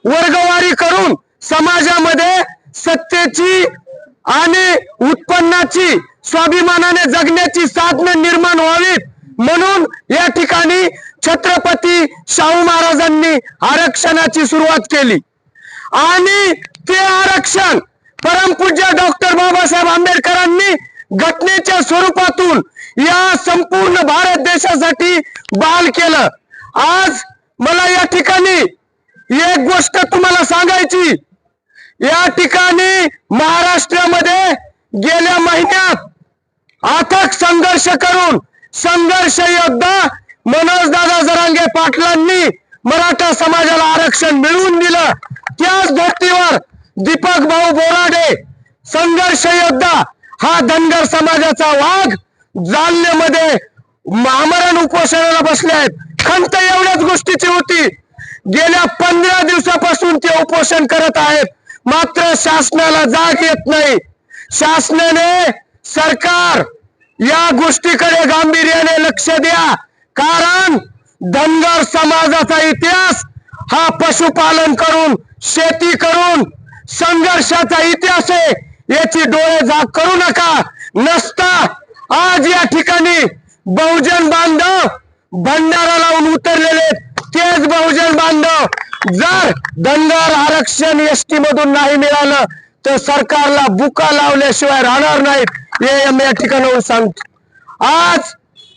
वर्गवारी करून समाजामध्ये सत्तेची आणि उत्पन्नाची स्वाभिमानाने जगण्याची साधनं निर्माण व्हावीत म्हणून या ठिकाणी छत्रपती शाहू महाराजांनी आरक्षणाची सुरुवात केली आणि ते आरक्षण परमपूज्य डॉक्टर बाबासाहेब आंबेडकरांनी घटनेच्या स्वरूपातून या संपूर्ण भारत देशासाठी बहाल केलं। आज मला या ठिकाणी एक गोष्ट तुम्हाला सांगायची, या ठिकाणी महाराष्ट्रामध्ये गेल्या महिन्यात अथक संघर्ष करून संघर्ष योद्धा मनोज दादा जरांगे पाटलांनी मराठा समाजाला आरक्षण मिळवून दिलं। त्याच धर्तीवर दीपक भाऊ बोराडे संघर्ष योद्धा हा धनगर समाजाचा वाघ जालन्यामध्ये आमरण उपोषणाला बसले आहेत। खंत एवढ्याच गोष्टीची होती, गेल्या 15 दिवसापासून ते उपोषण करत आहेत, मात्र शासनाला जाग येत नाही। शासनाने सरकार या गोष्टीकडे गांभीर्याने लक्ष द्या, कारण धनगर समाजाचा इतिहास हा पशुपालन करून शेती करून संघर्षाचा इतिहास आहे, याची डोळे झाक करू नका। नसता आज या ठिकाणी बहुजन बांधव भंडारा लावून उतरलेले तेच बहुजन बांधव जर धनगर आरक्षण एसटी मधून नाही मिळालं तर सरकारला बुका लावल्याशिवाय राहणार नाहीत, हे मी या ठिकाणाहून सांगतो। आज